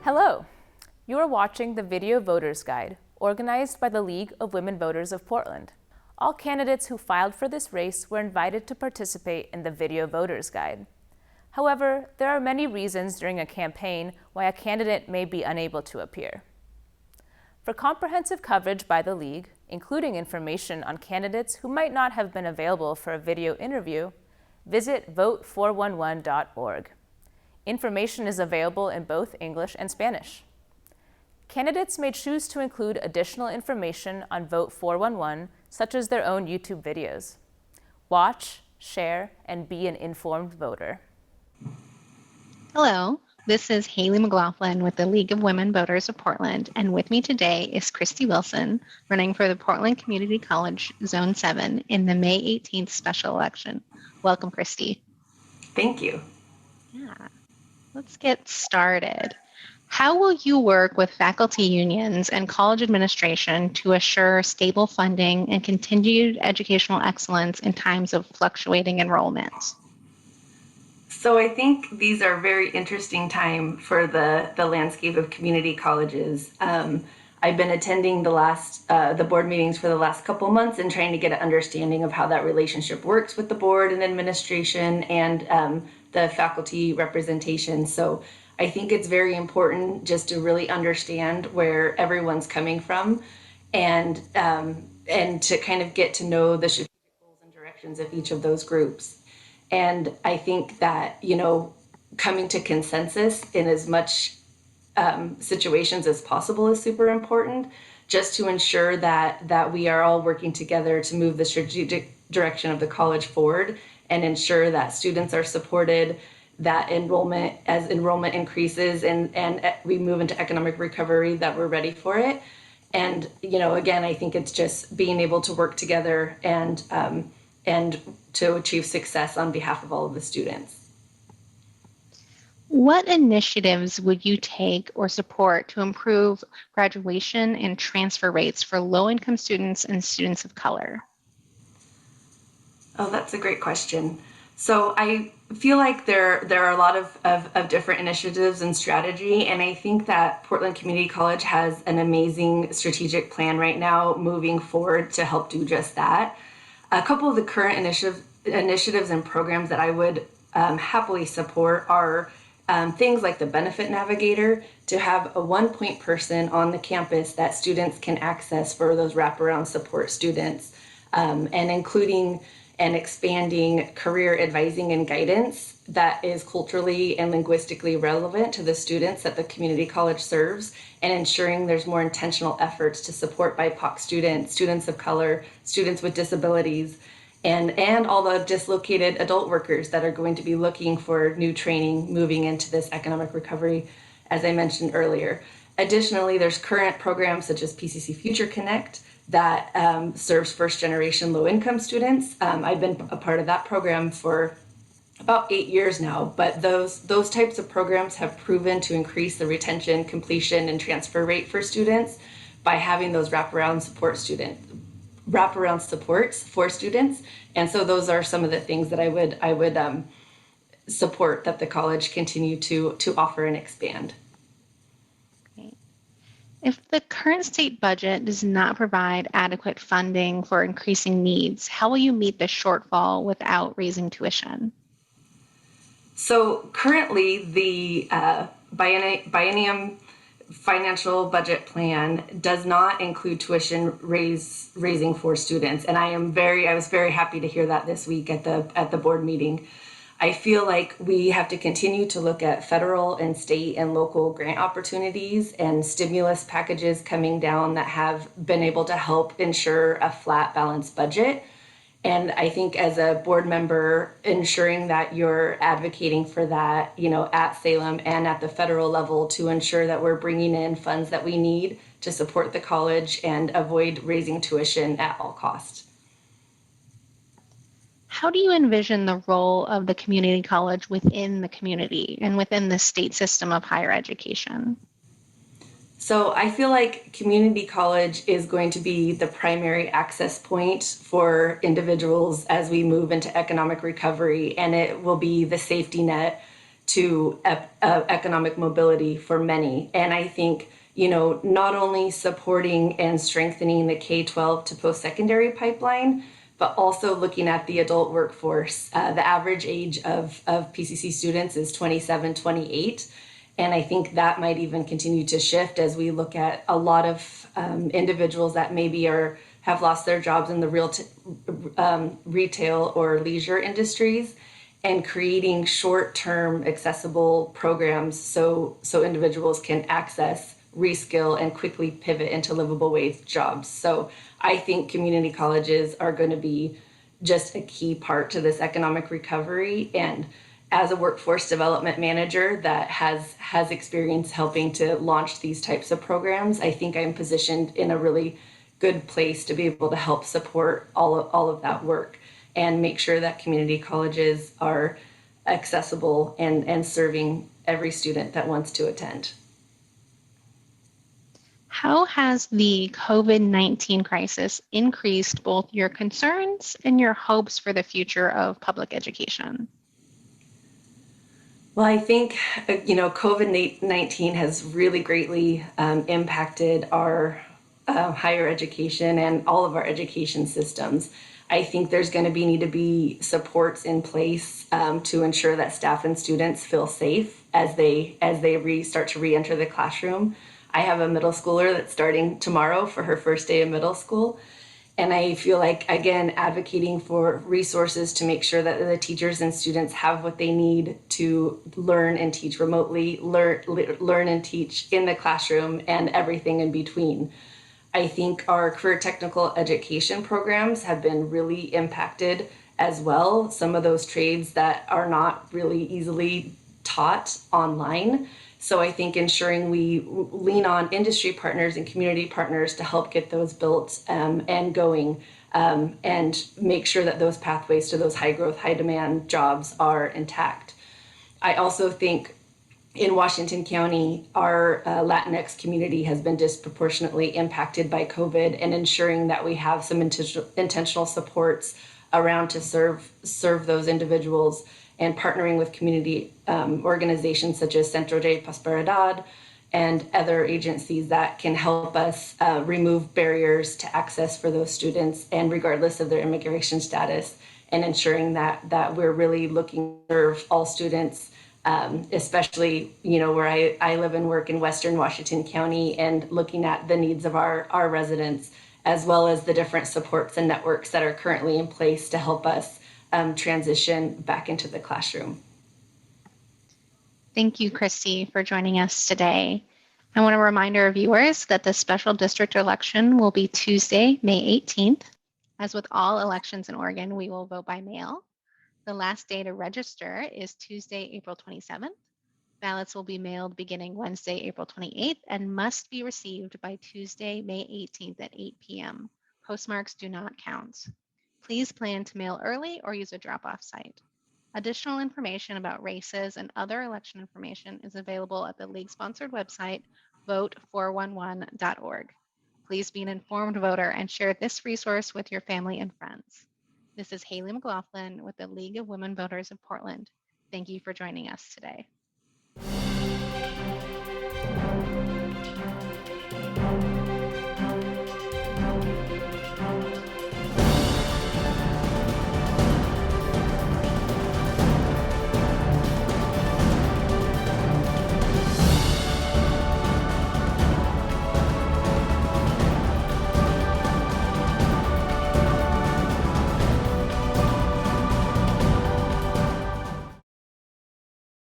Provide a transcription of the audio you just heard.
Hello! You are watching the Video Voters Guide, organized by the League of Women Voters of Portland. All candidates who filed for this race were invited to participate in the Video Voters Guide. However, there are many reasons during a campaign why a candidate may be unable to appear. For comprehensive coverage by the League, including information on candidates who might not have been available for a video interview, visit vote411.org. Information is available in both English and Spanish. Candidates may choose to include additional information on Vote 411, such as their own YouTube videos. Watch, share, and be an informed voter. Hello, this is Haley McLaughlin with the League of Women Voters of Portland, and with me today is Kristi Wilson, running for the Portland Community College Zone 7 in the May 18th special election. Welcome, Kristi. Thank you. Yeah, let's get started. How will you work with faculty unions and college administration to assure stable funding and continued educational excellence in times of fluctuating enrollment? So I think these are very interesting time for the landscape of community colleges. I've been attending the board meetings for the last couple months and trying to get an understanding of how that relationship works with the board and administration and the faculty representation. So I think it's very important just to really understand where everyone's coming from and to kind of get to know the strategic goals and directions of each of those groups. And I think that, coming to consensus in as much situations as possible is super important, just to ensure that we are all working together to move the strategic direction of the college forward and ensure that students are supported, that as enrollment increases and we move into economic recovery, that we're ready for it. And, again, I think it's just being able to work together and to achieve success on behalf of all of the students. What initiatives would you take or support to improve graduation and transfer rates for low-income students and students of color? Oh, that's a great question. So I feel like there are a lot of different initiatives and strategy, and I think that Portland Community College has an amazing strategic plan right now moving forward to help do just that. A couple of the current initiatives and programs that I would happily support are things like the Benefit Navigator, to have a one-point person on the campus that students can access for those wraparound support students, and including and expanding career advising and guidance that is culturally and linguistically relevant to the students that the community college serves, and ensuring there's more intentional efforts to support BIPOC students, students of color, students with disabilities, and all the dislocated adult workers that are going to be looking for new training moving into this economic recovery, as I mentioned earlier. Additionally, there's current programs such as PCC Future Connect that serves first-generation low-income students. I've been a part of that program for about 8 years now, but those types of programs have proven to increase the retention, completion, and transfer rate for students by having those wraparound supports for students. And so those are some of the things that I would support that the college continue to offer and expand. If the current state budget does not provide adequate funding for increasing needs, how will you meet the shortfall without raising tuition? So currently, the biennium financial budget plan does not include tuition raising for students, and I was very happy to hear that this week at the board meeting. I feel like we have to continue to look at federal and state and local grant opportunities and stimulus packages coming down that have been able to help ensure a flat, balanced budget. And I think as a board member, ensuring that you're advocating for that, at Salem and at the federal level to ensure that we're bringing in funds that we need to support the college and avoid raising tuition at all costs. How do you envision the role of the community college within the community and within the state system of higher education? So I feel like community college is going to be the primary access point for individuals as we move into economic recovery, and it will be the safety net to economic mobility for many. And I think, not only supporting and strengthening the K-12 to post-secondary pipeline, but also looking at the adult workforce. The average age of PCC students is 27, 28. And I think that might even continue to shift as we look at a lot of individuals that maybe have lost their jobs in the retail or leisure industries, and creating short-term accessible programs so individuals can access, reskill, and quickly pivot into livable wage jobs. So I think community colleges are going to be just a key part to this economic recovery. And as a workforce development manager that has experience helping to launch these types of programs, I think I'm positioned in a really good place to be able to help support all of that work and make sure that community colleges are accessible and serving every student that wants to attend. How has the COVID-19 crisis increased both your concerns and your hopes for the future of education? Well, I think, COVID-19 has really greatly impacted our higher education and all of our education systems. I think there's going to need to be supports in place to ensure that staff and students feel safe as they start to re-enter the classroom. I have a middle schooler that's starting tomorrow for her first day of middle school. And I feel like, again, advocating for resources to make sure that the teachers and students have what they need to learn and teach remotely, learn and teach in the classroom, and everything in between. I think our career technical education programs have been really impacted as well. Some of those trades that are not really easily taught online. So I think ensuring we lean on industry partners and community partners to help get those built and going, and make sure that those pathways to those high growth, high demand jobs are intact. I also think in Washington County, our Latinx community has been disproportionately impacted by COVID, and ensuring that we have some intentional supports around to serve those individuals, and partnering with community organizations such as Centro de Prosperidad and other agencies that can help us remove barriers to access for those students, and regardless of their immigration status, and ensuring that we're really looking to serve all students, especially where I live and work in Western Washington County, and looking at the needs of our residents, as well as the different supports and networks that are currently in place to help us transition back into the classroom. Thank you, Kristi, for joining us today. I want to remind our viewers that the special district election will be Tuesday, May 18th. As with all elections in Oregon, we will vote by mail. The last day to register is Tuesday, April 27th. Ballots will be mailed beginning Wednesday, April 28th, and must be received by Tuesday, May 18th at 8 p.m. Postmarks do not count. Please plan to mail early or use a drop-off site. Additional information about races and other election information is available at the league-sponsored website, vote411.org. Please be an informed voter and share this resource with your family and friends. This is Haley McLaughlin with the League of Women Voters of Portland. Thank you for joining us today.